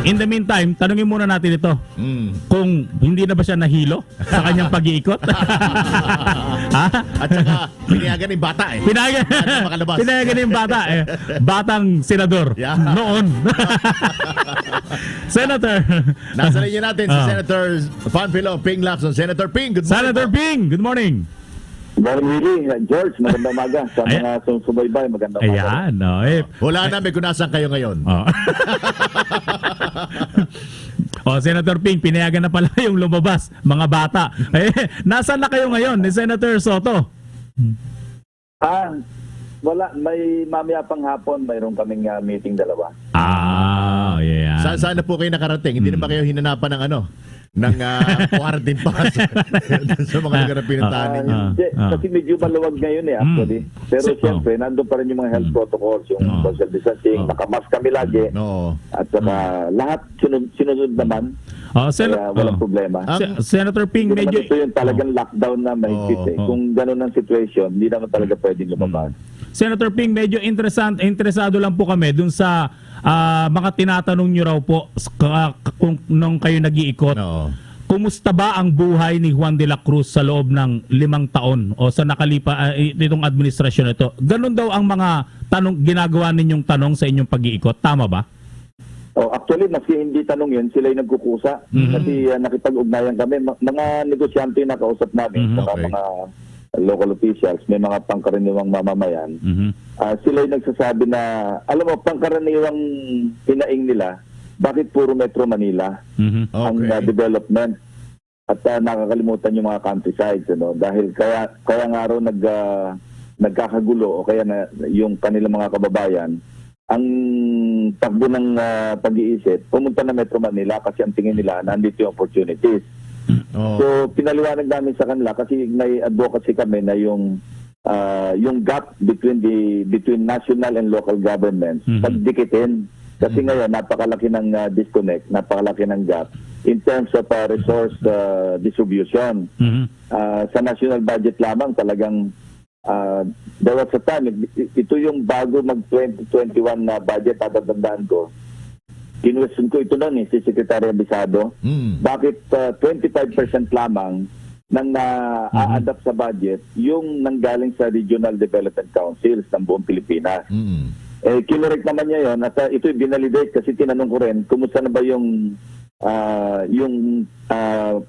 In the meantime, tanungin muna natin ito. Kung hindi na ba siya nahilo sa kanyang pag-iikot? Ha? At saka, pinayagan yung bata eh. Pinayagan yung bata eh. Batang senador. Yeah. Noon. Senator. Nasa linya natin si Senator Panfilo Ping Lacson. Senator Ping, good morning. Senator Ping, good morning. Morning, Willie. George, magandang umaga. Sa mga sumusubaybay, magandang umaga. Ayan, no. Eh. Wala na, may kunasan kayo ngayon. Oh. Senator Ping, pinayagan na pala yung lumabas, mga bata. Eh, nasaan na kayo ngayon ni Senator Soto? Wala. May mamaya pang hapon, mayroon kaming meeting dalawa. Yeah. Saan na po kayo nakarating? Hindi na ba kayo hinanapan ng ng quarantine pass sa mga lugar na pinuntahan ninyo? Kasi medyo maluwag ngayon actually. Pero siyempre, nandun pa rin yung mga health protocols, yung social distancing, nakamask kami lagi. At saka lahat sinunod naman. Kaya walang problema. Senator Ping, medyo... Ito yung talagang lockdown na mahigpit. Kung gano'n ang situation, hindi naman talaga pwedeng lumabas. Senator Ping, medyo interesado lang po kami dun sa mga tinatanong nyo raw po nung kayo nag-iikot. Kumusta ba ang buhay ni Juan de la Cruz sa loob ng 5 taon o sa itong administrasyon ito? Ganun daw ang mga ginagawa ninyong tanong sa inyong pag-iikot. Tama ba? Actually, maski hindi tanong yun, sila yung nagkukusa. Kasi nakipag-ugnayan kami. Mga negosyante yung nakausap namin, saka mga local officials, may mga pangkaraniwang mamamayan. Sila yung nagsasabi na, alam mo, pangkaraniwang hinaing nila, bakit puro Metro Manila ang development? At nakakalimutan yung mga countrysides. Dahil kaya nga raw nagkakagulo o kaya na yung kanilang mga kababayan, ang takbo ng pag-iisip, pumunta na Metro Manila kasi ang tingin nila, nandito yung opportunities. So, pinaliwanag namin sa kanila kasi may advocacy kami na yung gap between national and local governments, pagdikitin. Kasi ngayon, napakalaki ng disconnect, napakalaki ng gap in terms of resource distribution. Sa national budget lamang talagang there was a time, ito yung bago mag-2021 na budget, tatandaan ko. Kinwestiyon ko ito noon si Secretary Abisado. Bakit 25% lamang nang na-adapt sa budget yung nanggaling sa Regional Development Councils ng buong Pilipinas. Kinorek naman niya yon at ito'y binalidate kasi tinanong ko rin, kumusta na ba yung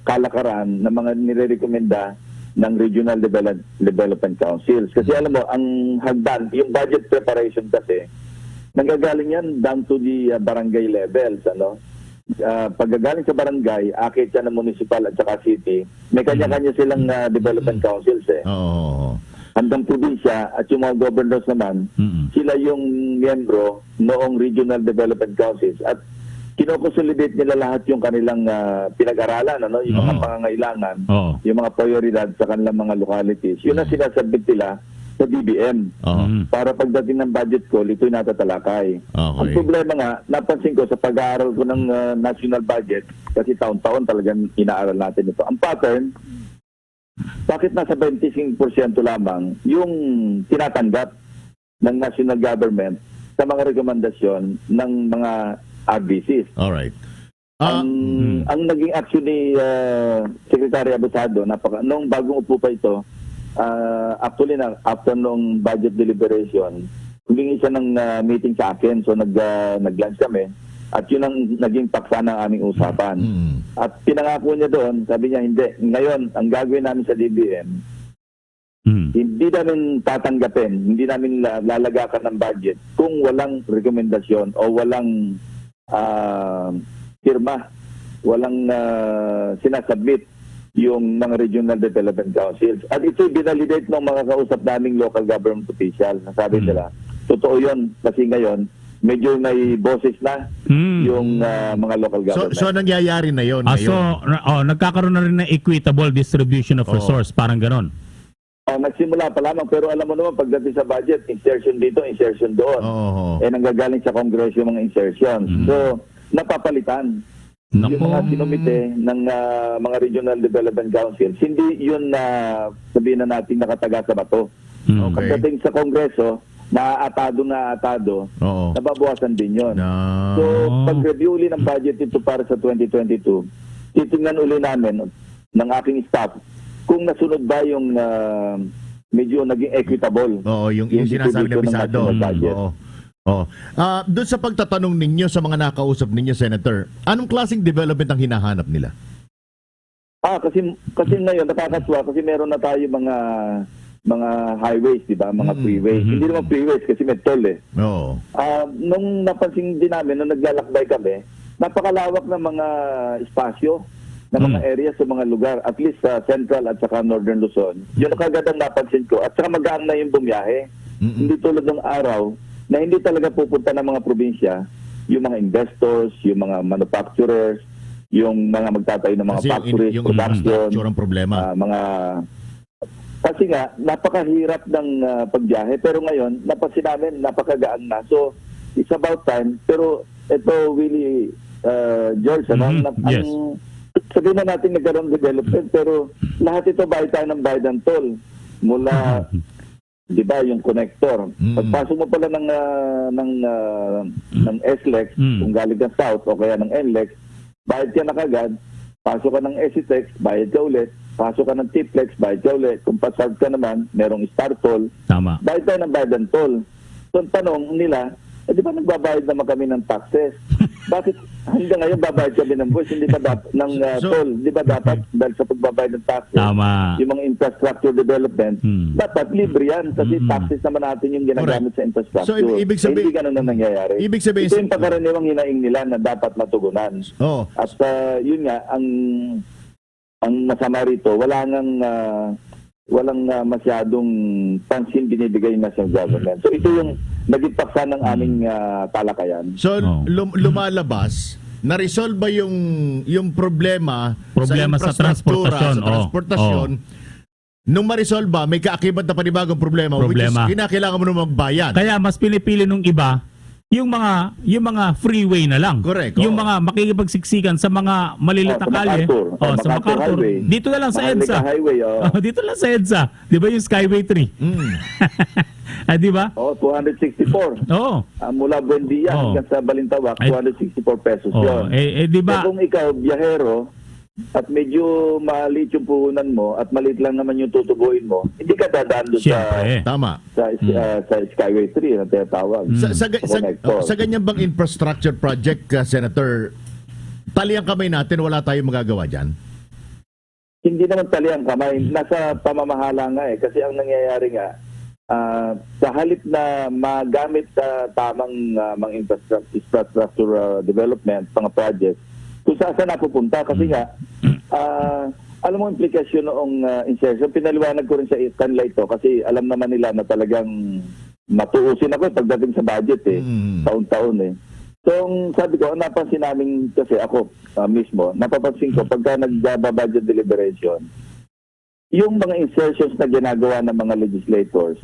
kalakaran na mga nire-recommenda ng Regional Development Councils. Kasi alam mo, ang hagdan, yung budget preparation kasi, nanggagaling yan down to the barangay levels. Paggagaling sa barangay, akit yan ng municipal at saka city, may kanya-kanya silang development councils Hanggang probinsya at yung mga governors naman, sila yung miyembro noong regional development councils at kinoconsolidate nila lahat yung kanilang pinag-aralan, yung mga pangangailangan, yung mga prioridad sa kanilang mga localities. Yun ang sinasabit nila sa DBM. Para pagdating ng budget call, ito'y natatalakay. Ang problema nga, napansin ko sa pag-aaral ko ng national budget, kasi taon-taon talagang inaaral natin ito. Ang pattern, bakit nasa 25% lamang yung tinatanggap ng national government sa mga rekomendasyon ng mga RBCs? Alright. Ang naging action ni Secretary Abisado, nung bagong upo pa ito, actually after nung budget deliberation, humingi siya ng meeting sa akin. So nag-lunch kami. At yun ang naging paksa ng aming usapan. At pinangako niya doon, sabi niya, hindi. Ngayon, ang gagawin namin sa DBM, hindi namin tatanggapin, hindi namin lalagakan ng budget kung walang rekomendasyon o walang firma, walang sinasubmit yung mga regional development councils. At ito binalidate ng mga kausap naming local government officials. Sabi nila, totoo yun kasi ngayon, medyo may boses na yung mga local government. So nangyayari na yun nagkakaroon na rin ng equitable distribution of resource, parang ganon. Nagsimula pa lamang, pero alam mo naman, pagdating sa budget, insertion dito, insertion doon. Nanggagaling sa Kongreso yung mga insertions. So, napapalitan. Yung mga sinumite ng mga regional development councils, hindi yun na sabihin na natin nakataga sa bato. Pagdating sa Kongreso, na atado, Oo. nababawasan din yon. Na. So, pag-review uli ng budget ito para sa 2022, titingnan uli namin ng aking staff kung nasunod ba yung medyo naging equitable. Oo, yung sinasabi na distribution ng bisado. national budget. Oo. Oo. Doon sa pagtatanong ninyo sa mga nakausap ninyo, Senator, anong klaseng development ang hinahanap nila? Kasi ngayon nakakatuwa kasi meron na tayo mga highways, di ba? Mga freeways. Hindi naman freeways kasi may toll eh. Oo. Nung napansin din namin, nung naglalakbay kami, napakalawak ng mga espasyo, ng mga areas sa mga lugar, at least sa Central at saka Northern Luzon. Yun ang kagad ang napansin ko. At saka magaan na yung bumiyahe. Hindi tulad ng araw na hindi talaga pupunta ng mga probinsya, yung mga investors, yung mga manufacturers, yung mga magtatayo ng mga Kasi factories, yung production, infrastructure ang problema. Kasi nga, napakahirap ng pagbiyahe. Pero ngayon, napansin namin, napakagaan na. So, it's about time. Pero ito, Willie, George, Yes. sabihin na natin nagkaroon ng development, pero lahat ito bayad tayo ng bayad ng toll. Mula, di ba, yung connector. Pagpasok mo pala ng SLEX, kung galing ka south o kaya ng NLEX, bayad ka na kagad. Pasok ka ng SCTEX, bayad ka ulit. Pasok ka ng TPLEX, bayad ka ulit. Kung pasad ka naman, merong star toll. Tama. Bayad tayo ng bayad ng toll. So, ang tanong nila, di ba nagbabayad naman kami ng taxes? Bakit hanggang ngayon babayad kami ng buwis, hindi ba ng toll? Di ba dapat dahil sa pagbabayad ng taxes, Tama. yung mga infrastructure development, dapat libre yan kasi taxes naman natin yung ginagamit sa infrastructure. So, ibig sabihin- hindi ganun na nangyayari. Ibig sabihin- Ito yung pagkaraniwang hinaing nila na dapat matugunan. Oo. At yun nga, ang masama rito, walang masyadong pansin binibigay ng national government. So ito yung naging paksa ng aming talakayan. So, Oo. lumalabas, na-resolve ba yung problema Problema sa infrastruktura, transportasyon. sa transportasyon? Nung ma-resolve ba, may kaakibat na panibagong problema, which is Problema. kinakailangan mo na magbayad. Kaya mas pinipili nung iba yung mga freeway na lang. Correct, Yung oo. mga makikipagsiksikan sa mga maliliit na Sa kalye. MacArthur. Sa MacArthur MacArthur. Highway. Dito na lang sa Maharlika EDSA. Highway, Dito lang sa EDSA. 'Di ba yung Skyway 3? Di ba? 264. Oo. Mula Buendia Oo. hanggang sa Balintawak, Ay- 264 pesos Oh, yun. 'di ba? So, kung ikaw, biyahero, at medyo maliit yung puhunan mo at maliit lang naman yung tutubuin mo, hindi ka dadaan doon Siyempre. Tama. sa Skyway 3 na tinatawag. Sa ganyan bang infrastructure project, Senator, taliang kamay natin, wala tayong magagawa dyan? Hindi naman tali ang kamay. Nasa pamamahala nga eh. Kasi ang nangyayari nga, sa halip na magamit sa tamang mga infrastructure development, mga projects, kung saan napupunta. Kasi nga, alam mo implikasyon noong insertion, pinaliwanag ko rin sa kanila ito kasi alam naman nila na talagang matuusin ako pagdating sa budget eh. Taon-taon eh. So, sabi ko, napansin namin kasi ako mismo, napapansin ko pagka nag-budget deliberation, yung mga insertions na ginagawa ng mga legislators,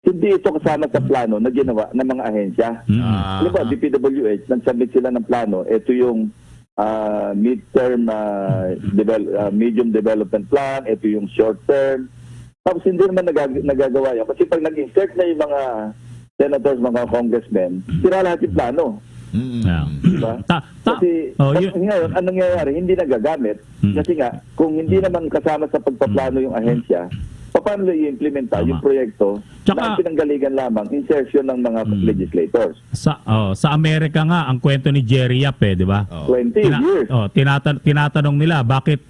hindi ito kasama sa plano na ginawa ng mga ahensya. Alam ba, DPWH, nagsubmit sila ng plano, ito yung midterm medium development plan, ito yung short term. Tapos hindi naman nagagawa yun. Kasi pag nag-insert na yung mga senators, mga congressmen, sira lahat yung plano. Diba? Kasi ngayon, anong nangyayari? Hindi nagagamit. Kasi nga, kung hindi naman kasama sa pagpaplano yung ahensya, paano i-implementa yung proyekto na pinanggaligan lamang insertion ng mga legislators. Sa Amerika nga, ang kwento ni Jerry Yap di ba? 20 years. Tinatanong nila, bakit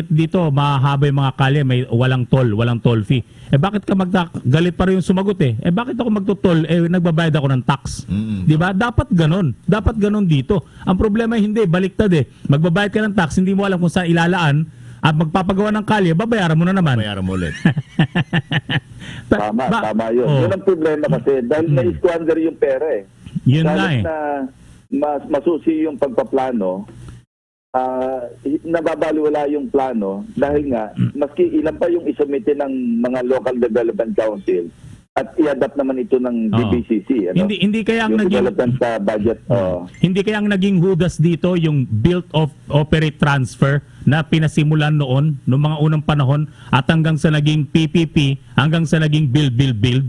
dito mahaba yung mga kalye, may walang toll fee? Bakit ka galit pa rin yung sumagot bakit ako magto-toll? Nagbabayad ako ng tax. Di ba? Dapat ganun dito. Ang problema hindi, baliktad Magbabayad ka ng tax, hindi mo alam kung saan ilalaan, at magpapagawa ng kalye, babayaran mo na naman. Bayaran mo ulit. Tama yun. Yun ang problema kasi dahil na-squander yung pera Yun Dahil na na masusi yung pagpaplano, nababaliwala yung plano dahil nga, maski ilan pa yung isumite ng mga local development council at i-adapt naman ito ng DBCC. Hindi kaya ang yung naging development sa budget. Hindi kaya ang naging hudas dito yung build of operate transfer na pinasimulan noong mga unang panahon at hanggang sa naging PPP, hanggang sa naging build.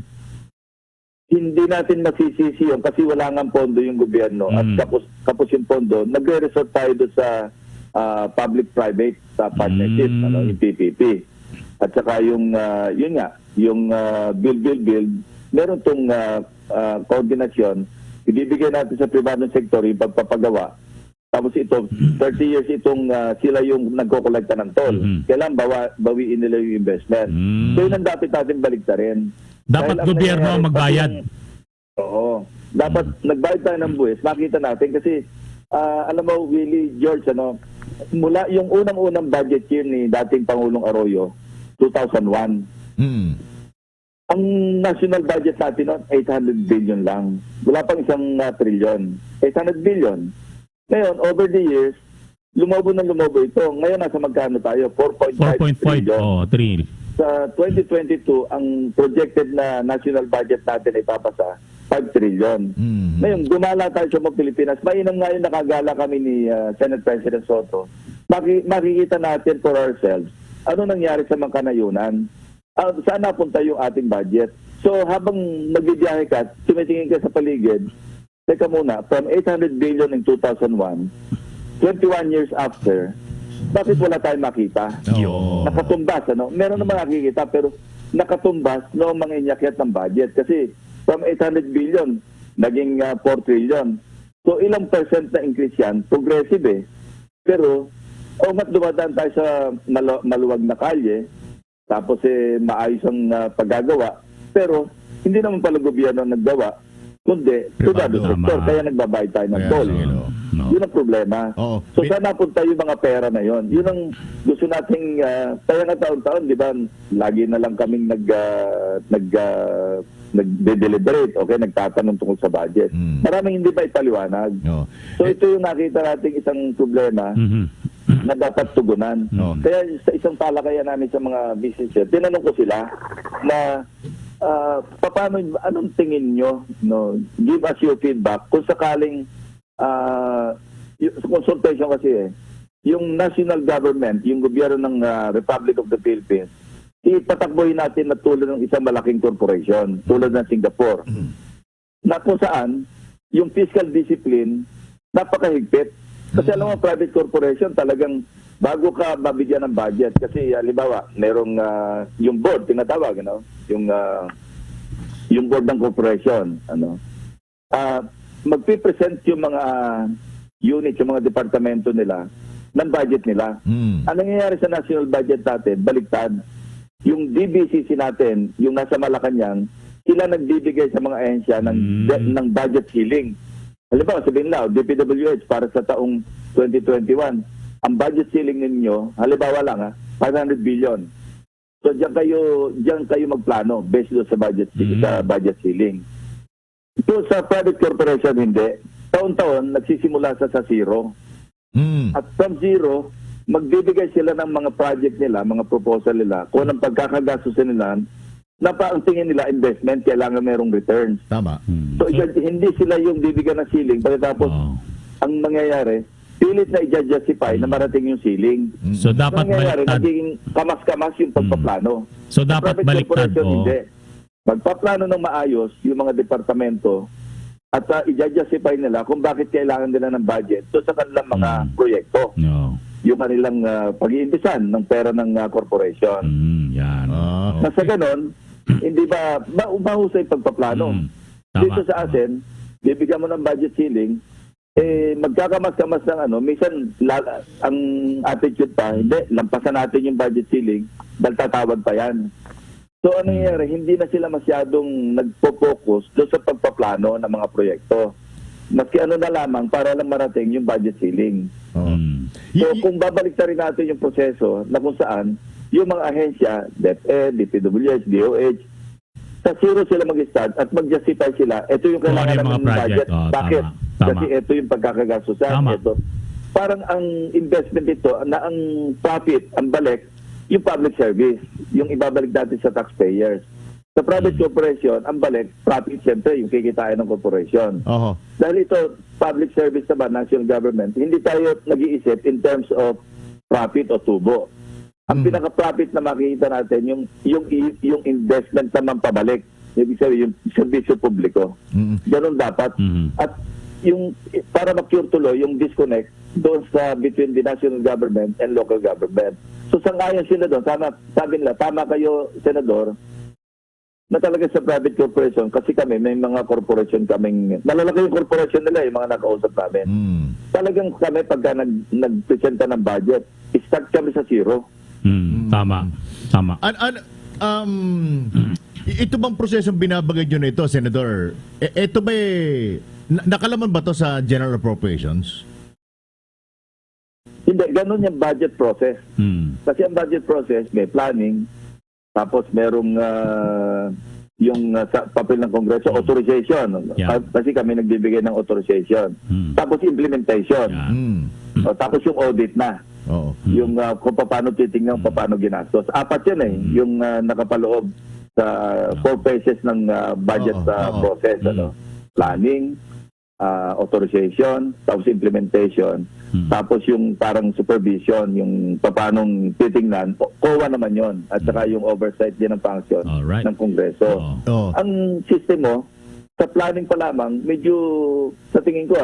hindi natin masisisi yun kasi wala nga pondo yung gobyerno at kapos yung pondo, nagre-resort tayo doon sa public-private partnership, yung PPP. At saka yung, yun nga, yung build, meron tong koordinasyon, ibibigay natin sa pribadong sektor yung pagpapagawa. Tapos ito, 30 years itong sila yung nagkokolekta ng toll. Kailan bawiin nila yung investment. So yun ang dapat natin baliktarin. Dapat Dahil ang gobyerno nangyayari, ang magbayad. Oo. Dapat nagbayad tayo ng buwis. Makita natin kasi alam mo, Willie, George, mula yung unang-unang budget year ni dating Pangulong Arroyo, 2001, ang national budget natin noon, 800 billion lang. Wala pang isang trillion. 800 billion. Ngayon, over the years, lumobo ito. Ngayon, nasa magkano tayo? 4.5 trillion. Trill. Sa 2022, ang projected na national budget natin ay papasa 5 trillion. Ngayon, gumala tayo sa mga Pilipinas. Mainam nga yung nakagala kami ni Senate President Soto. Makikita natin for ourselves ano nangyari sa mga kanayunan. Saan napunta yung ating budget? So, habang nagbibiyahe ka, tumitingin ka sa paligid, teka muna, from 800 billion in 2001, 21 years after, bakit wala tayong makita? Nakatumbas, Meron naman nakikita, pero nakatumbas noong mga inyakyat ng budget. Kasi from 800 billion, naging 4 trillion. So ilang percent na increase yan? Progressive eh. Pero, mat dumadaan tayo sa maluwag na kalye, tapos maayos ang paggagawa, pero hindi naman pala gobyerno naggawa, kundi privado sektor, kaya nagbabayad tayo ng toll. Yun ang problema. So saan napunta yung mga pera na yon? Yun ang gusto nating, kaya nga taon-taon, di ba, lagi na lang kaming nag-deliberate, okay, nagtatanong tungkol sa budget. Maraming hindi pa italiwanag. So ito yung nakita nating isang problema na dapat tugunan. Kaya sa isang talakayan namin sa mga businesses, tinanong ko sila na paano, anong tingin nyo, give us your feedback kung sakaling consultation kasi yung national government, yung gobyerno ng Republic of the Philippines, ipatakbohin natin na tulad ng isang malaking corporation, tulad ng Singapore, na kung saan yung fiscal discipline napakahigpit. Kasi alam mo, private corporation talagang bago ka mabigyan ng budget, kasi halimbawa, merong yung board, tinatawag, yung board ng corporation, magpipresent yung mga unit, yung mga departamento nila ng budget nila. Ang nangyayari sa national budget natin, baliktad. Yung DBCC natin, yung nasa Malacanang, sila nagbibigay sa mga ahensya ng budget ceiling. Halimbawa, sabihin lang, DPWH para sa taong 2021, ang budget ceiling ninyo, halimbawa lang 500 billion. So diyan kayo magplano based sa budget ceiling. Ito sa private corporation hindi. Taon-taon nagsisimula sa zero. At from zero, magbibigay sila ng mga project nila, mga proposal nila, kung anong pagkakagastusin nila, na pa ang tingin nila investment, kailangan merong returns. Tama. So hindi sila yung bibigyan ng ceiling, pagkatapos ang mangyayari, pilit na i-justify na marating yung ceiling. So dapat nangyayari, baliktad. naging kamas-kamas yung pagpaplano. So dapat private baliktad corporation, po. hindi. Magpaplano ng maayos yung mga departamento at i-justify nila kung bakit kailangan nila ng budget so sa kanilang mga proyekto. Yung kanilang pag-iimbisan ng pera ng corporation. Yan. Na sa ganon, hindi ba mahusay pagpaplano? Dito sa atin, bibigyan mo ng budget ceiling, magkakamas-kamas ng minsan ang attitude pa, hindi, lampasan natin yung budget ceiling, dahil tatawag pa yan. So ano nangyayari, hindi na sila masyadong nagpo-focus doon sa pagpaplano ng mga proyekto. Maski na lamang para lang marating yung budget ceiling. So kung babalik rin natin yung proseso na kung saan yung mga ahensya, DepEd, DPWH, DOH, sa zero sila mag-start at mag-justify sila, ito yung kailangan namin ng budget. Bakit? Tama. Kasi ito yung pagkakagastusan. Ito. Parang ang investment ito, na ang profit, ang balik, yung public service, yung ibabalik natin sa taxpayers. Sa private corporation, ang balik, profit siyempre, yung kikitain ng corporation. Dahil ito, public service naman, national government, hindi tayo nag-iisip in terms of profit o tubo. Ang pinaka-profit na makikita natin, yung investment naman pabalik. ibig sabihin yung serbisyo publiko. Ganun dapat. At yung para ma-cure tuloy yung disconnect doon sa between the national government and local government. So sangayon sila doon, sabi nila, tama kayo, Senador, na talaga sa private corporation kasi kami may mga corporation kaming malalaki yung corporation nila yung mga nakausap namin. Talagang kami pagka nagpresenta ng budget, start kami sa zero. Tama. Ito bang prosesong binabagay nyo na ito, Senador? Ito ba nakalaman ba to sa General Appropriations? Hindi, ganun yung budget process. Kasi ang budget process, may planning, tapos merong sa papel ng Kongreso, authorization. Yeah. Kasi kami nagbibigay ng authorization. Tapos implementation. Tapos yung audit na. Oo. Yung kung paano titingnan, paano ginastos. 4 yun yung nakapaloob sa 4 phases ng budget process. Planning, authorization, tapos implementation, tapos yung parang supervision, yung paano titingnan, COA naman yon at saka yung oversight din ng function ng Kongreso. Ang system mo, sa planning pa lamang, medyo sa tingin ko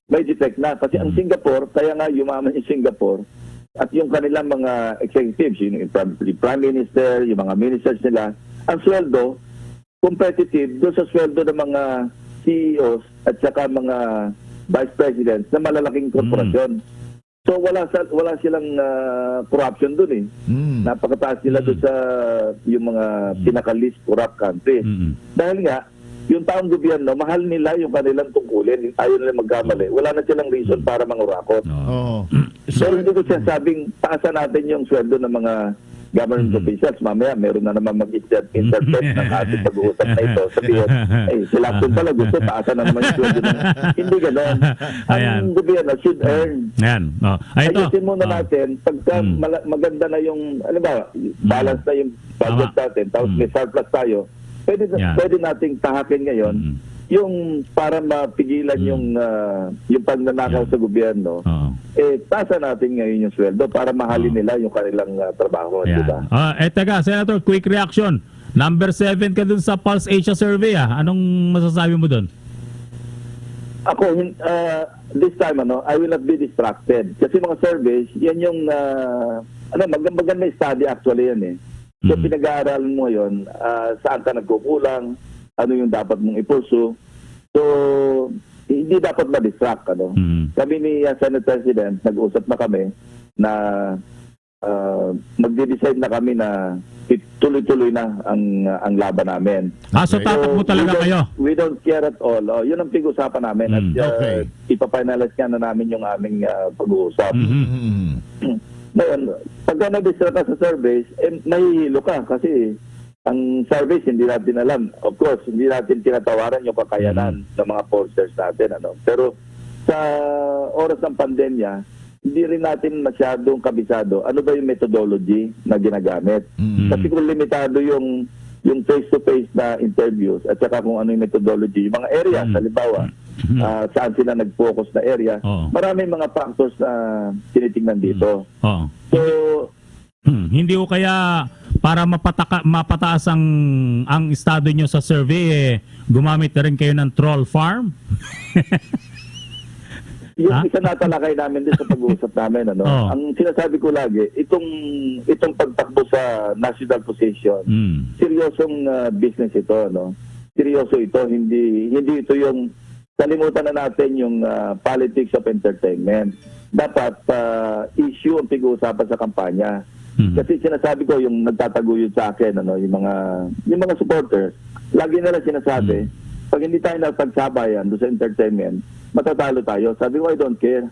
may defect na. Kasi ang Singapore, kaya nga yumaman yung Singapore, at yung kanilang mga executives, yung Prime Minister, yung mga ministers nila, ang sweldo, competitive doon sa sweldo ng mga CEOs at saka mga vice presidents na malalaking korporasyon. So wala silang corruption doon Napakataas nila doon sa yung mga pinaka-least corrupt countries. Dahil nga, yung taong gobyerno, mahal nila yung kanilang tungkulin. Ayaw nila magkamali. Wala na silang reason para mangurakot. So hindi ko sinasabing taasan natin yung sweldo ng mga government officials. Mamaya, meron na naman mag-interpret ng ating pag-uusap na ito. Sabihin, sila pala gusto, taasan na naman yung sweldo ng... Hindi gano'n. Ang gobyerno should earn. Ayusin muna natin, pagka maganda na yung, balance na yung budget natin, tapos may surplus tayo, pwede nating tahakin ngayon yung para mapigilan yung pagnanakaw sa gobyerno, tasa natin ngayon yung sweldo para mahalin nila yung kanilang trabaho, di ba? Teka, Senator, quick reaction. Number 7 ka dun sa Pulse Asia survey, Anong masasabi mo dun? Ako, this time, I will not be distracted. Kasi mga surveys, yan yung, magandang study actually yan So, pinag-aaralan mo yun, saan ka nagkukulang, ano yung dapat mong ipursu. So, hindi dapat ma-distract. Kami ni Senate President, nag-usap na kami na magde-decide na kami na tuloy-tuloy na ang laban namin. So tatakbo talaga kayo? We don't care at all. Yun ang pag-usapan namin. At ipapinalize ka na namin yung aming pag-uusap. Ngayon, pagka nag-distract ka sa surveys, nahihilo ka kasi ang surveys hindi natin alam. Of course, hindi natin tinatawaran yung kakayanan ng mga pollsters natin. Pero sa oras ng pandemya, hindi rin natin masyadong kabisado ano ba yung methodology na ginagamit. Kasi kung limitado yung face-to-face na interviews at saka kung ano yung methodology, yung mga areas, halimbawa, saan sila nag-focus na area, maraming mga factors na tinitingnan dito. So, hindi ko kaya para mapataas ang estado nyo sa survey, gumamit na rin kayo ng troll farm? Yung isa natalakay namin din sa pag-uusap namin, ang sinasabi ko lagi, itong pagtakbo sa national position, seryosong business ito, seryoso ito, hindi ito yung kalimutan na natin yung politics of entertainment. Dapat issue ang pag-uusapan sa kampanya. Kasi sinasabi ko, yung nagtataguyod sa akin, yung mga supporters, lagi nila sinasabi, pag hindi tayo napagsabayan doon sa entertainment, matatalo tayo. Sabi ko, I don't care.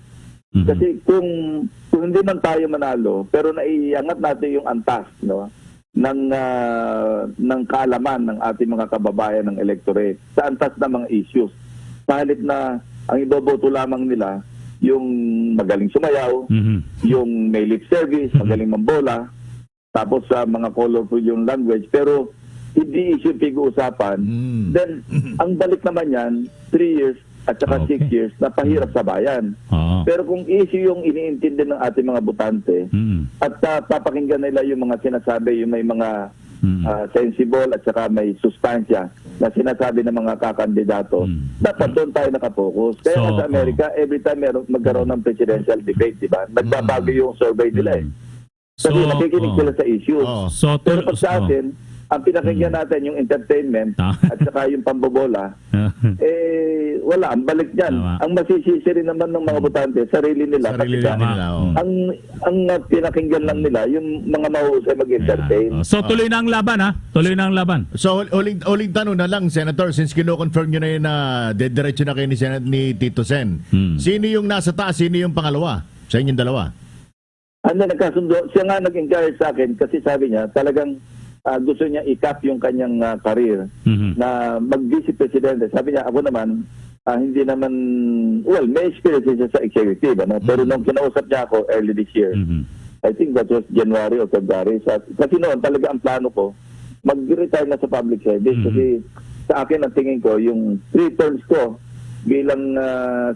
Kasi kung hindi man tayo manalo, pero naiangat natin yung antas, ng kaalaman ng ating mga kababayan ng electorate sa antas ng mga issues. Sa halip na ang iboboto lamang nila, yung magaling sumayaw, yung may lip service, magaling mambola, tapos sa mga colorful yung language, pero hindi issue pag-uusapan, then ang balik naman yan, 3 years at saka 6 years na pahirap sa bayan. Pero kung issue yung iniintindi ng ating mga botante at papakinggan nila yung mga sinasabi, yung may mga sensible at saka may sustansya na sinasabi ng mga kakandidato, dapat doon tayo nakapokus. Kaya So, sa Amerika, every time magkaroon ng presidential debate, di ba? Nagbabago yung survey nila eh. Kasi So, nakikinig sila sa issues. Oo. So, Pero pag sa atin, ang pinakinggan natin yung entertainment at saka yung pambobola, wala, ang balik dyan. Tama. Ang masisisi rin naman ng mga botante, sarili nila. Sarili Kasi lang nila, oo. ang pinakinggan lang nila, yung mga mahusay mag-entertain. So tuloy na ang laban ha. Tuloy na ang laban. So, uling tanong na lang, Senator, since kino-confirm nyo na yun na dediretso na kayo ni Tito Sen. Sino yung nasa taas, sino yung pangalawa sa inyong dalawa? Nagkasundo, siya nga nag-encourage sa akin kasi sabi niya, talagang gusto niya i-cap yung kanyang career na mag-vice presidente. Sabi niya, ako naman, hindi naman, well, may experience siya sa executive, ano? Pero nung kinausap niya ako early this year, I think that was January or February. Kasi noon, talaga ang plano ko, mag-retire na sa public service. Kasi sa akin, ang tingin ko, yung 3 terms ko bilang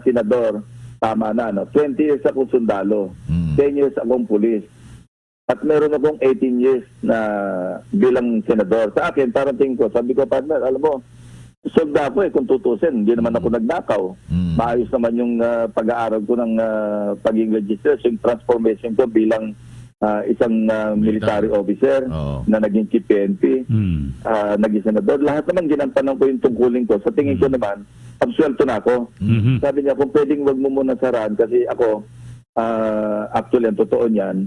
senador, tama na, no? 20 years akong sundalo, 10 years akong pulis, at meron akong 18 years na bilang senador. Sa akin, parang tingin ko, sabi ko, partner, alam mo, solda ako kung tutusin. Hindi naman ako nagnakaw. Maayos naman yung pag-aaral ko ng pagiging legislature, yung transformation ko bilang isang military officer na naging chief PNP, naging senador. Lahat naman ginampanan ko yung tungkulin ko. Sa tingin ko naman, absuelto na ako. Sabi niya, kung pwedeng wag mo muna saraan kasi ako, actually, ang totoo niyan,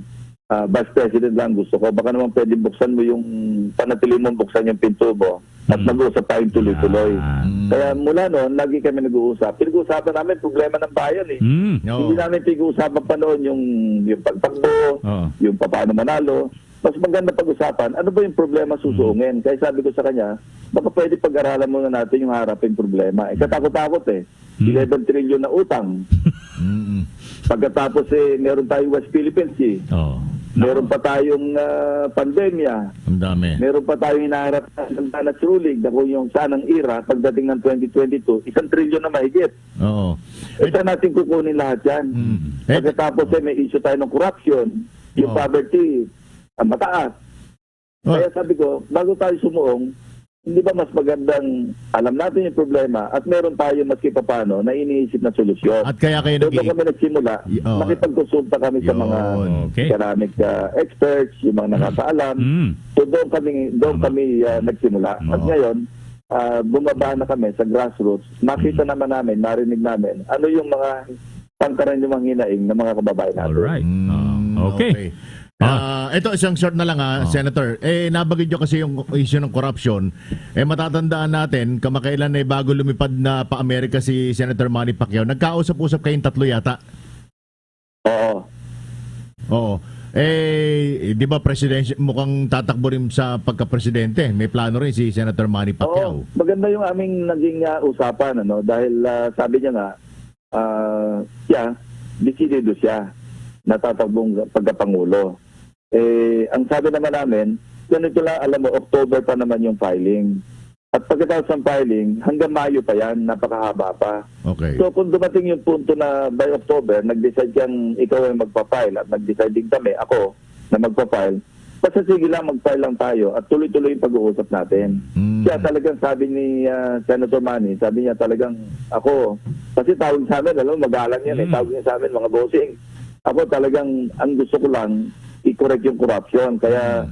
Vice President lang gusto ko. Baka naman pwede buksan mo yung, panatili mong buksan yung pinto mo at mag-uusap tayong tuloy-tuloy. Kaya mula noon, lagi kami nag-uusap. Pinag-uusapan namin problema ng bayan eh. Hindi namin pinag-uusapan pa noon yung pagtakbo, yung paano manalo. Mas maganda pag-usapan, ano ba yung problema susuungin? Kaya sabi ko sa kanya, baka pwede pag-aralan muna natin yung harapin problema. Katakot-takot eh. 11 trillion na utang. Pagkatapos meron tayong West Philippines Sea. Meron pa tayong pandemya. Ang dami. Meron pa tayong hinaharap ng Danas Ruling na kung yung sanang ira pagdating ng 2022, 1 trillion na mahigit. Oo. Saan natin kukunin lahat yan? Pagkatapos may issue tayo ng corruption, yung poverty, ang mataas. Kaya sabi ko, bago tayo sumuong, hindi ba mas magandang alam natin yung problema at meron tayo maski papano na iniisip na solusyon. At kaya kayo doon kami nagsimula, makipagkonsulta kami sa mga ceramic experts, yung mga nakakaalam. So doon kami nagsimula. At ngayon, bumaba na kami sa grassroots. Nakita naman namin, narinig namin, ano yung mga pangkaraniwang hinaing ng mga kababayan natin. Alright. Okay. Ito isang short na lang Senator. Nabagid nyo kasi yung issue ng corruption. Matatandaan natin, kamakailan bago lumipad na pa-Amerika si Senator Manny Pacquiao, nagkausap-usap kayong tatlo yata. Oo. Di ba mukhang tatakbo rin sa pagka-presidente. May plano rin si Senator Manny Pacquiao. Maganda yung aming naging usapan, dahil sabi niya nga, desidido siya natatakbong pagkapangulo. Ang sabi naman namin, ganito lang, alam mo, October pa naman yung filing. At pagkatapos ng filing, hanggang Mayo pa yan, napakahaba pa. Okay. So kung dumating yung punto na by October, nag-decide kang ikaw ay magpa-file at nag-decide din kami, ako, na magpa-file, basta sige lang, mag-file lang tayo at tuloy-tuloy yung pag-uusap natin. Kaya talagang sabi ni Senator Manny, sabi niya talagang ako, kasi tawag sa amin, alam mo, magalang yan tawag niya sa amin, mga bossing. Ako talagang, ang gusto ko lang, i-correct yung corruption. Kaya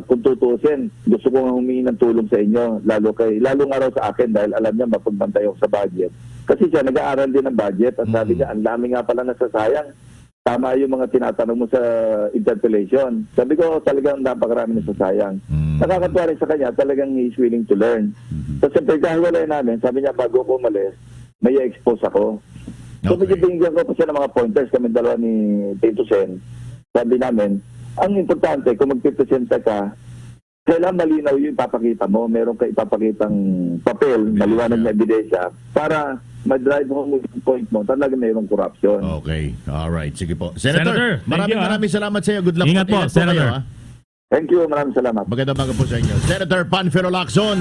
kung tutusin, gusto ko nga humingi ng tulong sa inyo, lalong araw sa akin dahil alam niya mapagbantay ako sa budget. Kasi siya nag-aaral din ng budget at sabi niya, ang dami nga pala nasasayang. Tama yung mga tinatanong mo sa interpellation. Sabi ko, talagang napakarami nasasayang. Nakakatuwa rin sa kanya, talagang he is willing to learn. So siyempre, kahiwalay namin, sabi niya, bago ko umalis, may expose ako. So medyo binigyan ko pa siya ng mga pointers, kami dalawa ni Tito Sen. Sabi namin, ang importante, kung magpipresenta ka, kailangan malinaw yung ipapakita mo. Meron ka ipapakitang papel, maliwanag na ebidensya, para ma-drive mo yung point mo, talaga mayroong corruption. Okay. Alright. Sige po. Senator, maraming salamat sa iyo. Good luck. Ingat po, Senator. Thank you. Maraming salamat. Magandang umaga po sa inyo. Senator Panfilo Lacson.